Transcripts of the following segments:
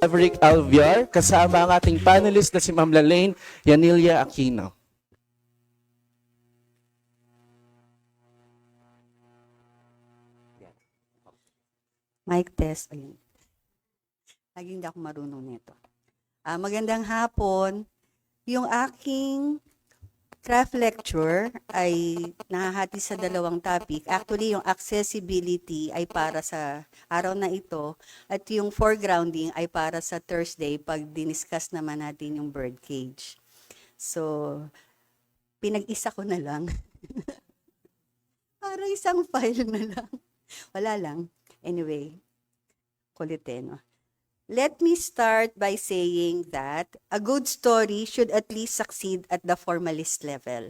Maverick Alviar, kasama ang ating panelist na si Ma'am Lalaine Yanilya Aquino. Mic test. Ayun. Laging hindi ako marunong nito. Magandang hapon. Yung aking craft lecture ay nahahati sa dalawang topic. Actually, yung accessibility ay para sa araw na ito at yung foregrounding ay para sa Thursday pag diniscuss naman natin yung birdcage. So, pinag-isa ko na lang. Para isang file na lang. Wala lang. Anyway, kulit no? Let me start by saying that a good story should at least succeed at the formalist level.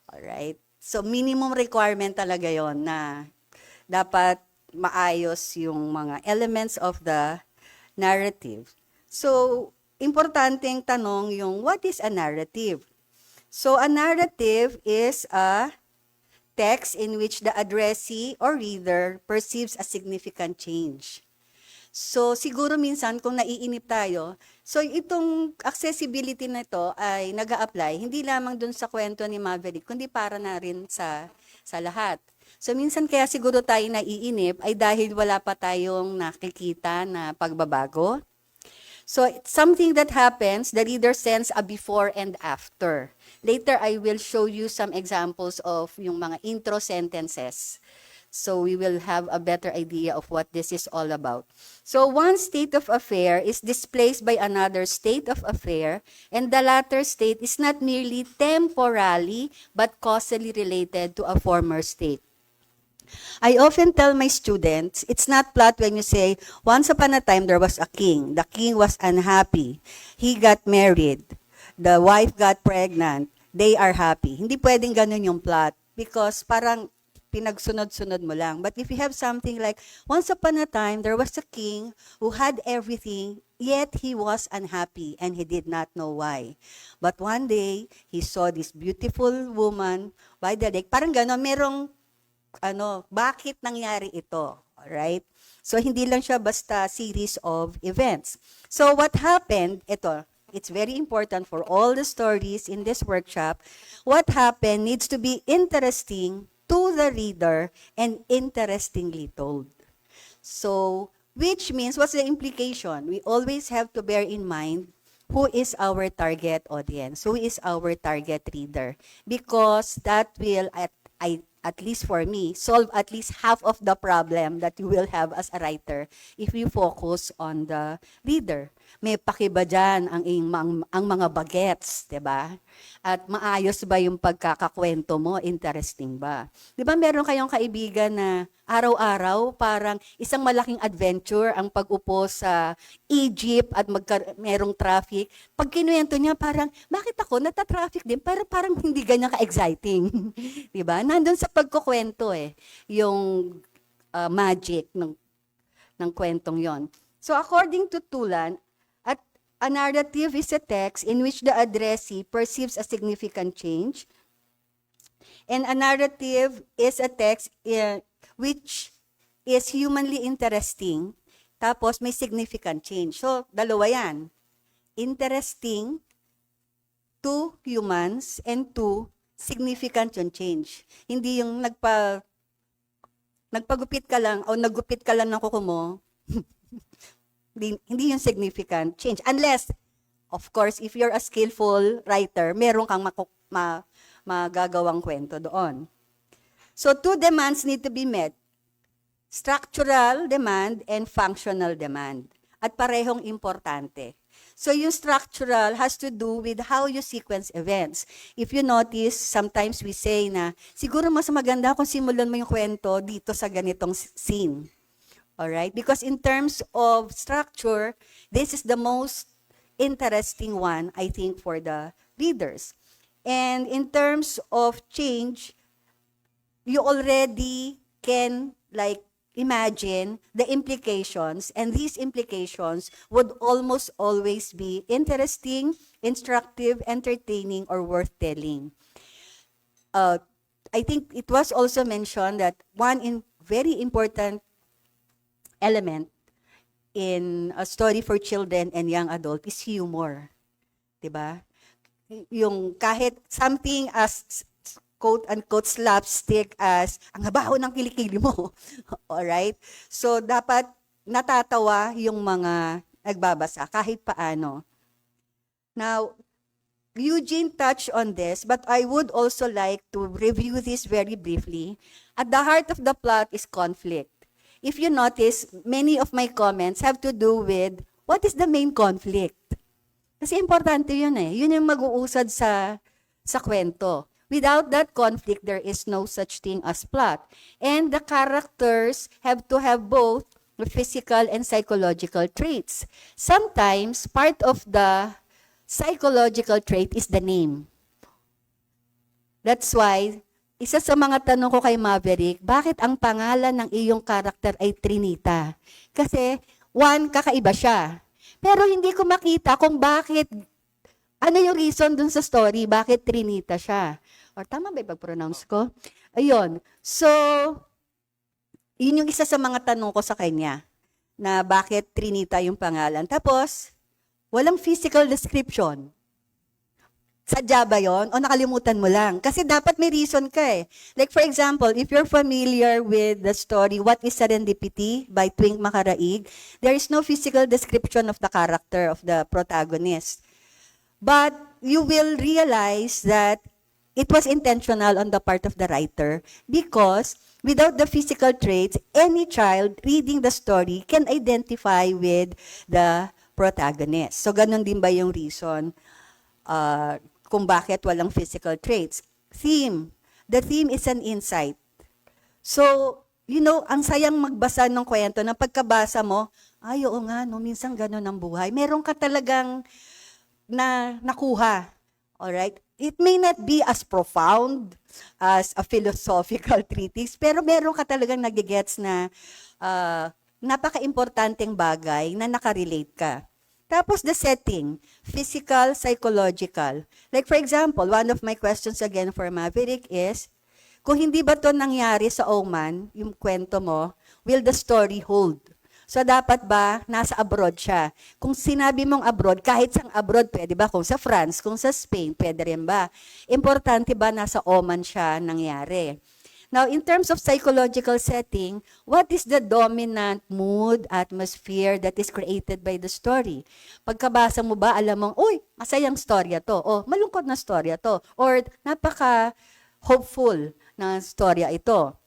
Alright? So, minimum requirement talaga yon na dapat maayos yung mga elements of the narrative. So, importanteng tanong yung what is a narrative? So, a narrative is a text in which the addressee or reader perceives a significant change. So, siguro minsan kung naiinip tayo, so itong accessibility na ito ay nag-a-apply, hindi lamang dun sa kwento ni Maverick, kundi para na rin sa lahat. So, minsan kaya siguro tayo naiinip ay dahil wala pa tayong nakikita na pagbabago. So, it's something that happens, the reader sends a before and after. Later, I will show you some examples of yung mga intro sentences. So we will have a better idea of what this is all about. So one state of affair is displaced by another state of affair, and the latter state is not merely temporally but causally related to a former state. I often tell my students, it's not plot when you say, once upon a time there was a king. The king was unhappy. He got married. The wife got pregnant. They are happy. Hindi pwedeng ganun yung plot because parang pinagsunod-sunod mo lang. But if you have something like, once upon a time, there was a king who had everything, yet he was unhappy and he did not know why. But one day, he saw this beautiful woman by the lake. Parang gano'n, merong, bakit nangyari ito? Alright? So, hindi lang siya basta series of events. So, what happened, ito, it's very important for all the stories in this workshop. What happened needs to be interesting to the reader and interestingly told. So, which means, what's the implication? We always have to bear in mind who is our target audience, who is our target reader, because that will, at least for me, solve at least half of the problem that you will have as a writer if you focus on the reader. May pakiba dyan ang mga bagets, di ba? At maayos ba yung pagkakakwento mo? Interesting ba? Di ba meron kayong kaibigan na araw-araw parang isang malaking adventure ang pag-upo sa Egypt at merong traffic. Pag kinuwento niya parang, bakit ako? Nata-traffic din. Pero parang hindi ganyan ka-exciting. Di ba? Nandun sa pagkukwento yung magic ng kwentong yon. So according to Tulan, a narrative is a text in which the addressee perceives a significant change. And a narrative is a text which is humanly interesting, tapos may significant change. So, dalawa yan. Interesting to humans and to significant yung change. Hindi yung nagpagupit ka lang o naggupit ka lang ng kuko mo, hindi yung significant change. Unless, of course, if you're a skillful writer, meron kang magagawang kwento doon. So, two demands need to be met. Structural demand and functional demand. At parehong importante. So, yung structural has to do with how you sequence events. If you notice, sometimes we say na, siguro mas maganda kung simulan mo yung kwento dito sa ganitong scene. Alright? Because in terms of structure, this is the most interesting one, I think, for the readers. And in terms of change, you already can imagine the implications, and these implications would almost always be interesting, instructive, entertaining, or worth telling. I think it was also mentioned that one very important element in a story for children and young adult is humor. 'Di ba? Yung kahit something as quote-unquote slapstick as ang baho ng kilikili mo. Alright? So, dapat natatawa yung mga nagbabasa kahit paano. Now, Eugene touched on this, but I would also like to review this very briefly. At the heart of the plot is conflict. If you notice, many of my comments have to do with what is the main conflict. Kasi importante yun eh. Yun yung mag-uusad sa kwento. Without that conflict, there is no such thing as plot. And the characters have to have both the physical and psychological traits. Sometimes, part of the psychological trait is the name. That's why, isa sa mga tanong ko kay Maverick, bakit ang pangalan ng iyong karakter ay Trinita? Kasi, one, kakaiba siya. Pero hindi ko makita kung bakit, ano yung reason dun sa story, bakit Trinita siya. Or tama ba yung pag-pronounce ko? Ayun. So, yun yung isa sa mga tanong ko sa kanya, na bakit Trinita yung pangalan. Tapos, walang physical description. Sadya ba yun? O nakalimutan mo lang? Kasi dapat may reason ka eh. Like for example, if you're familiar with the story, What is Serendipity by Twink Makaraig, there is no physical description of the character of the protagonist. But you will realize that it was intentional on the part of the writer because without the physical traits, any child reading the story can identify with the protagonist. So ganun din ba yung reason kung bakit walang physical traits? Theme. The theme is an insight. So, you know, ang sayang magbasa ng kwento na pagkabasa mo, ay oo nga, no, minsan ganun ang buhay. Meron ka talagang nakuha. Alright? It may not be as profound as a philosophical treatise, pero meron ka talagang nagigets na napaka-importanteng bagay na nakarelate ka. Tapos the setting, physical, psychological. Like for example, one of my questions again for Maverick is, kung hindi ba to nangyari sa Oman, yung kwento mo, will the story hold? So dapat ba nasa abroad siya? Kung sinabi mong abroad, kahit sang abroad, pwede ba? Kung sa France, kung sa Spain, pwede rin ba? Importante ba nasa Oman siya nangyari? Now, in terms of psychological setting, what is the dominant mood, atmosphere that is created by the story? Pagkabasa mo ba, alam mong, uy, masayang storya to, o malungkot na storya to, or napaka-hopeful na storya ito.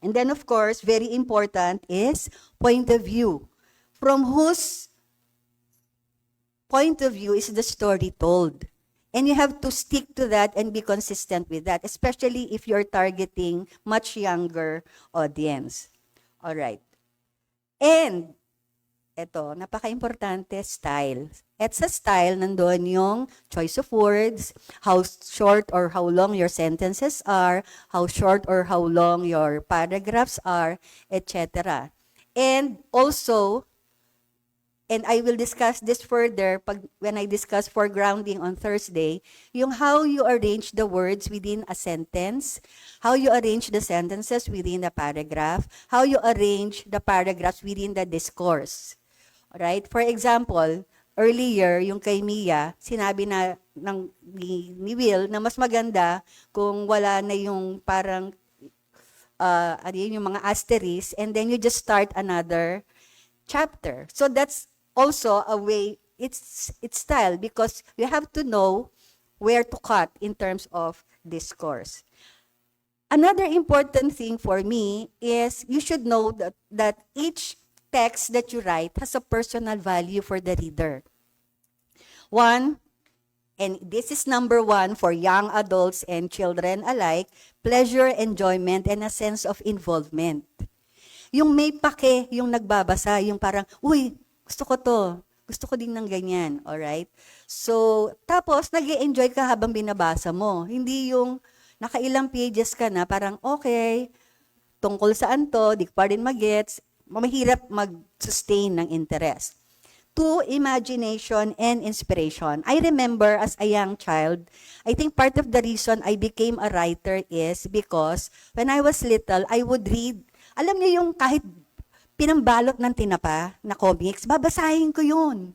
And then, of course, very important is point of view. From whose point of view is the story told? And you have to stick to that and be consistent with that, especially if you're targeting much younger audience. All right. And, eto, napaka-importante, style. At sa style, nandun yung choice of words, how short or how long your sentences are, how short or how long your paragraphs are, etc. And also, and I will discuss this further when I discuss foregrounding on Thursday, yung how you arrange the words within a sentence, how you arrange the sentences within the paragraph, how you arrange the paragraphs within the discourse. Alright? For example, earlier, yung kay Mia, sinabi na ni Will na mas maganda kung wala na yung parang, yung mga asterisk, and then you just start another chapter. So that's also a way, it's style because you have to know where to cut in terms of discourse. Another important thing for me is you should know that each text that you write has a personal value for the reader. One, and this is number one for young adults and children alike, pleasure, enjoyment, and a sense of involvement. Yung may pake, yung nagbabasa, yung parang, uy, gusto ko to. Gusto ko din ng ganyan. Alright? So, tapos, nag-i-enjoy ka habang binabasa mo. Hindi yung nakailang pages ka na, parang, okay, tungkol saan to, di pa rin magets, mahirap mag-sustain ng interest. Two, imagination and inspiration. I remember as a young child, I think part of the reason I became a writer is because when I was little, I would read, alam niyo yung kahit pinambalot ng tinapa na comics, babasahin ko yun.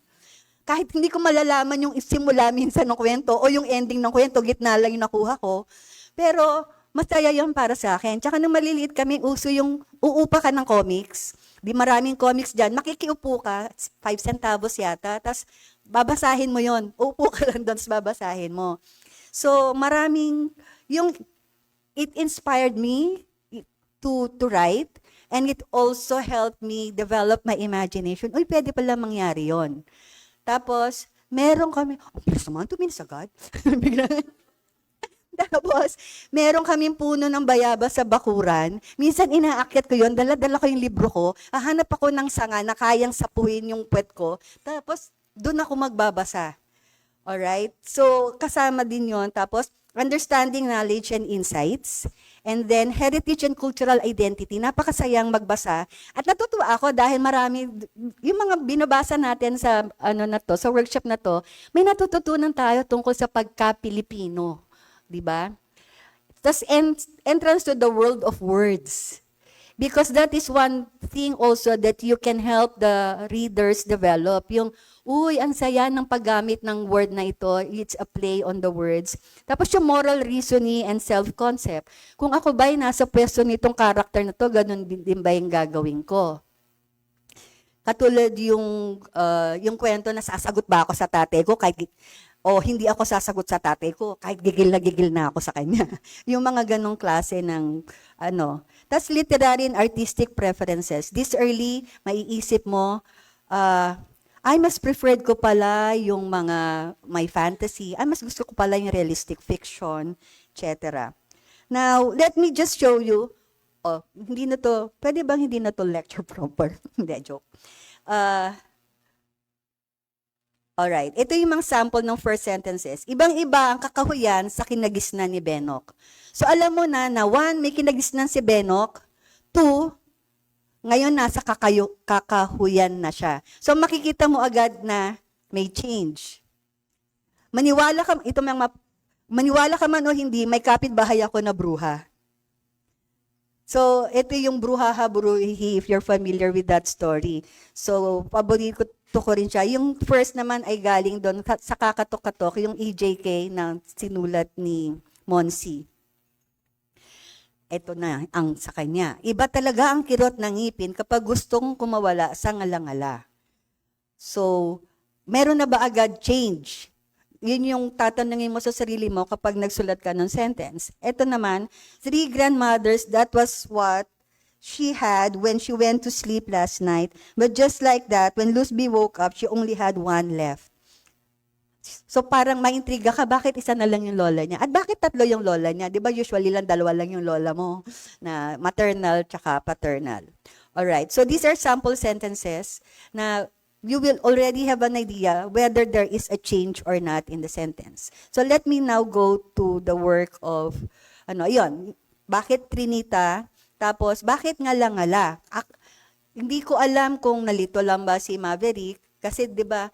Kahit hindi ko malalaman yung simula minsan ng kwento o yung ending ng kwento, gitna lang yung nakuha ko. Pero masaya yun para sa akin. Tsaka nung maliliit kami, uso yung uupa ka ng comics. Di maraming comics dyan, makikiupo ka, 5 centavos yata, tapos babasahin mo yon. Upo ka lang doon, babasahin mo. So it inspired me to write, and it also helped me develop my imagination. Uy, pwede pala mangyari yon. Tapos, meron kami, bilis naman, 2 minutes agad. Tapos, meron kaming puno ng bayabas sa bakuran. Minsan inaakyat ko yun, dala-dala ko yung libro ko, hahanap ako ng sanga na kayang sapuhin yung puwet ko, tapos doon ako magbabasa. Alright? So, kasama din yon. Tapos, understanding knowledge and insights. And then, heritage and cultural identity. Napakasayang magbasa. At natutuwa ako dahil marami, yung mga binabasa natin sa, sa workshop na to, may natututunan tayo tungkol sa pagka-Pilipino. Diba? Tapos, entrance to the world of words. Because that is one thing also that you can help the readers develop. Yung, ang saya ng paggamit ng word na ito. It's a play on the words. Tapos yung moral reasoning and self-concept. Kung ako ba'y nasa pwesto nitong character na to, ganun din ba yung gagawin ko? Katulad yung kwento na sasagot ba ako sa tatay ko kahit hindi ako sasagot sa tatay ko kahit gigil na ako sa kanya. Yung mga ganong klase ng Tas literary and artistic preferences. This early, maiisip mo, mas preferred ko pala yung mga may fantasy. Mas gusto ko pala yung realistic fiction, etc. Now, let me just show you. Pwede bang hindi na to lecture proper? Hindi, joke. Alright, ito yung mga sample ng first sentences. Ibang-iba ang kakahuyan sa kinagisnan ni Benok. So alam mo na 1, may kinagisnan si Benok. 2, ngayon nasa kakahuyan na siya. So makikita mo agad na may change. Maniwala ka man o hindi, may kapitbahay ako na bruha. So, ito yung Bruha Ha Buruhi, if you're familiar with that story. So, paborito ko rin siya. Yung first naman ay galing doon sa Kakatok-Katok, yung EJK na sinulat ni Monsi. Ito na ang sa kanya. Iba talaga ang kirot ng ngipin kapag gustong kumawala sa ngalangala. So, meron na ba agad change? Yun yung tatanungin mo sa sarili mo kapag nagsulat ka ng sentence. Ito naman, 3 grandmothers, that was what she had when she went to sleep last night. But just like that, when Luzby woke up, she only had 1 left. So parang maintriga ka, bakit isa na lang yung lola niya? At bakit 3 yung lola niya? Di ba usually lang 2 lang yung lola mo, na maternal tsaka paternal. Alright, so these are sample sentences na you will already have an idea whether there is a change or not in the sentence. So let me now go to the work of, bakit Trinita? Tapos, bakit ngala-ngala? Hindi ko alam kung nalito lang ba si Maverick, kasi di ba,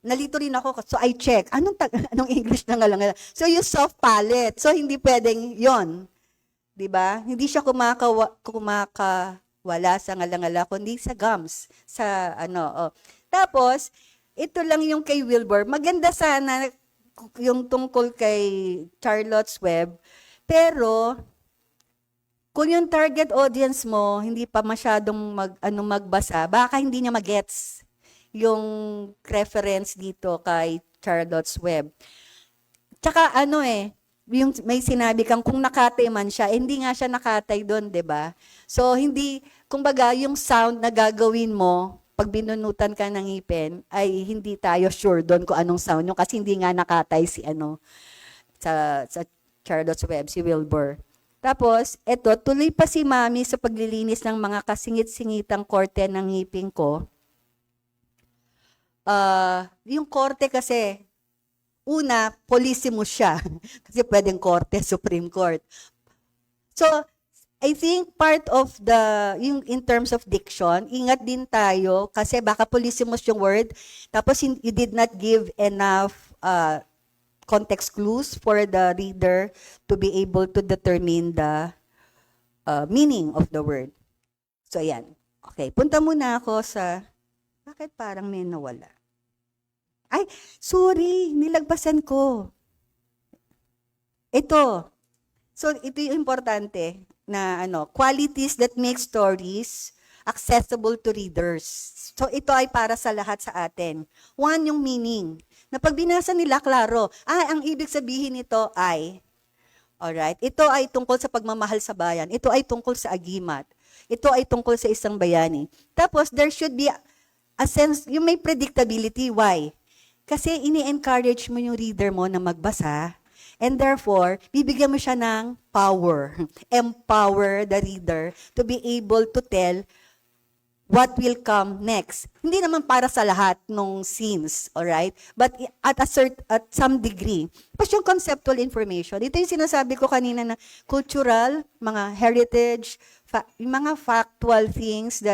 nalito rin ako, so I check, anong English na ngala-ngala? So yung soft palate, so hindi pwedeng yon, di ba? Hindi siya wala sa ngala-ngala, kundi sa gums. Tapos, ito lang yung kay Wilbur. Maganda sana yung tungkol kay Charlotte's Web. Pero, kung yung target audience mo, hindi pa masyadong magbasa, baka hindi niya magets yung reference dito kay Charlotte's Web. Tsaka yung may sinabi kang kung nakatay man siya, hindi nga siya nakatay doon, 'di ba? So kumbaga yung sound na gagawin mo pag binunutan ka ng ngipin ay hindi tayo sure doon kung anong sound yung kasi hindi nga nakatay si sa Charlotte's Web si Wilbur. Tapos eto, tuloy pa si Mami sa paglilinis ng mga kasingit-singitang korte ng ngipin ko. Yung korte kasi una, polissimo siya. Kasi pwedeng korte, Supreme Court. So, I think part of in terms of diction, ingat din tayo kasi baka polissimos yung word, tapos you did not give enough context clues for the reader to be able to determine the meaning of the word. So, ayan. Okay, punta muna ako sa, bakit parang may nawala? Ay, sorry, nilagpasan ko. Ito. So, ito yung importante na qualities that make stories accessible to readers. So, ito ay para sa lahat sa atin. One, yung meaning. Na pag binasa nila, klaro, ang ibig sabihin nito ay, alright, ito ay tungkol sa pagmamahal sa bayan. Ito ay tungkol sa agimat. Ito ay tungkol sa isang bayani. Tapos, there should be a sense, yung may predictability. Why? Kasi ini-encourage mo yung reader mo na magbasa. And therefore, bibigyan mo siya ng power. Empower the reader to be able to tell what will come next. Hindi naman para sa lahat ng scenes, alright? But at some degree. Tapos yung conceptual information, ito yung sinasabi ko kanina na cultural, mga heritage, yung mga factual things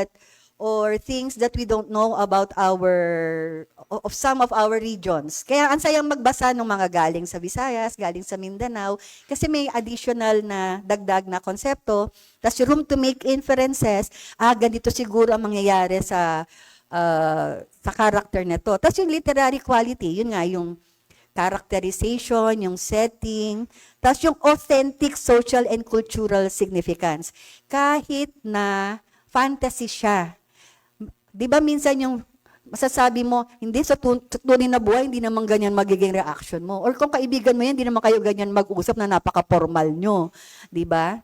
or things that we don't know about of some of our regions. Kaya ang sayang magbasa ng mga galing sa Visayas, galing sa Mindanao, kasi may additional na dagdag na konsepto, tas room to make inferences, ganito siguro ang mangyayari sa character nito. Tas yung literary quality, yun nga, yung characterization, yung setting, tas yung authentic social and cultural significance. Kahit na fantasy siya, di ba minsan yung masasabi mo, hindi sa tunay na buhay, hindi naman ganyan magiging reaction mo. Or kung kaibigan mo yan, hindi naman kayo ganyan mag-usap na napaka-formal nyo. Di ba?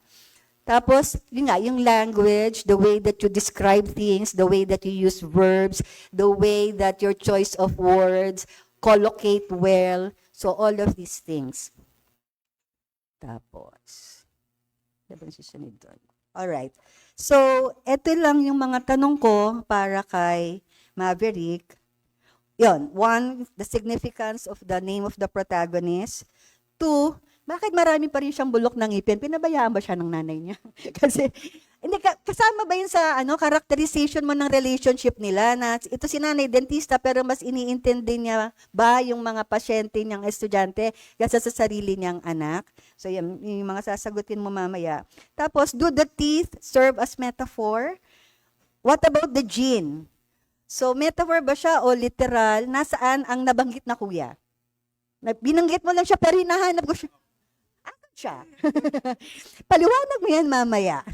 Tapos, yun nga, yung language, the way that you describe things, the way that you use verbs, the way that your choice of words collocate well. So, all of these things. Tapos, alright. So, eto lang yung mga tanong ko para kay Maverick. Yon, one, the significance of the name of the protagonist. Two, bakit marami pa rin siyang bulok ng ngipin? Pinabayaan ba siya ng nanay niya? Kasi, hindi, kasama ba yun sa characterization mo ng relationship nila na ito si nanay dentista pero mas iniintindi niya ba yung mga pasyente niyang estudyante kaysa sa sarili niyang anak? So, yan, yung mga sasagutin mo mamaya. Tapos, do the teeth serve as metaphor? What about the gene? So, metaphor ba siya o literal? Nasaan ang nabanggit na kuya? Binanggit mo lang siya pero hinahanap ko siya. Asan siya? Paliwanag mo yan mamaya.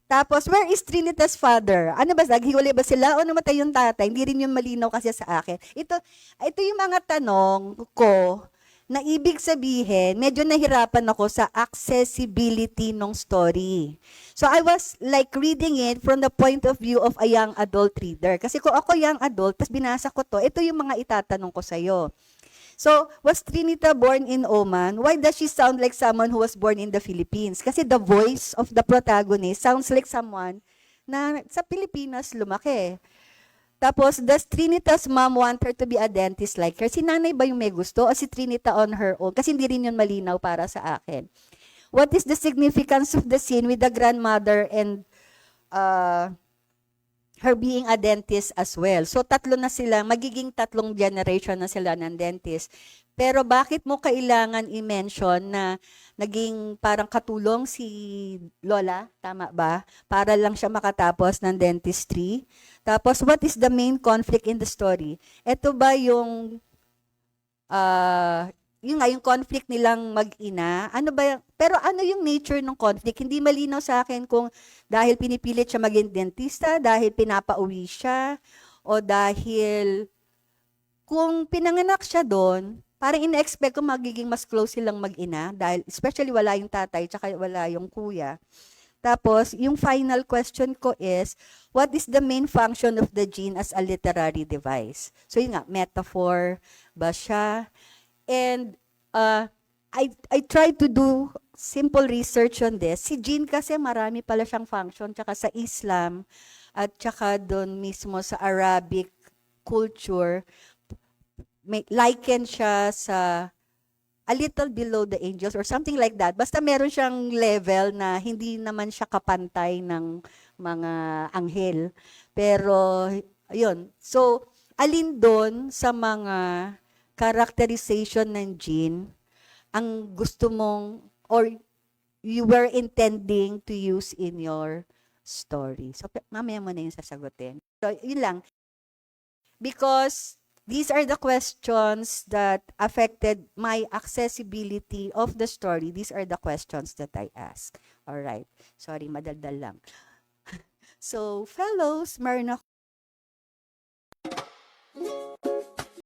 Tapos, where is Trinitas father? Ano ba, naghiwalay ba sila o namatay yung tatay? Hindi rin yung malinaw kasi sa akin. Ito yung mga tanong ko na ibig sabihin, medyo nahirapan ako sa accessibility ng story. So I was like reading it from the point of view of a young adult reader. Kasi kung ako young adult, tapos binasa ko to, ito yung mga itatanong ko sa'yo. So, was Trinita born in Oman? Why does she sound like someone who was born in the Philippines? Kasi the voice of the protagonist sounds like someone na sa Pilipinas lumaki. Tapos, does Trinita's mom want her to be a dentist like her? Si nanay ba yung may gusto o si Trinita on her own? Kasi hindi rin yun malinaw para sa akin. What is the significance of the scene with the grandmother and her being a dentist as well? So, magiging tatlong generation na sila ng dentist. Pero bakit mo kailangan i-mention na naging parang katulong si Lola, tama ba? Para lang siya makatapos ng dentistry. Tapos, what is the main conflict in the story? Ito ba yung yung conflict nilang mag-ina? Pero ano yung nature ng conflict? Hindi malinaw sa akin kung dahil pinipilit siya maging dentista, dahil pinapauwi siya, o dahil kung pinanganak siya doon, parang ina-expect ko magiging mas close silang mag-ina, dahil especially wala yung tatay, tsaka wala yung kuya. Tapos, yung final question ko is, what is the main function of the gene as a literary device? So, yun nga, metaphor ba siya? And I tried to do simple research on this. Si gene kasi marami pala siyang function, tsaka sa Islam, at tsaka doon mismo sa Arabic culture, may liken siya sa a little below the angels or something like that. Basta meron siyang level na hindi naman siya kapantay ng mga anghel. Pero, yun. So, alin doon sa mga characterization ng gene ang gusto mong or you were intending to use in your story. So, mamaya mo na yung sasagutin. So, yun lang. Because these are the questions that affected my accessibility of the story. These are the questions that I ask. All right. Sorry, madaldal lang. So, fellows, meron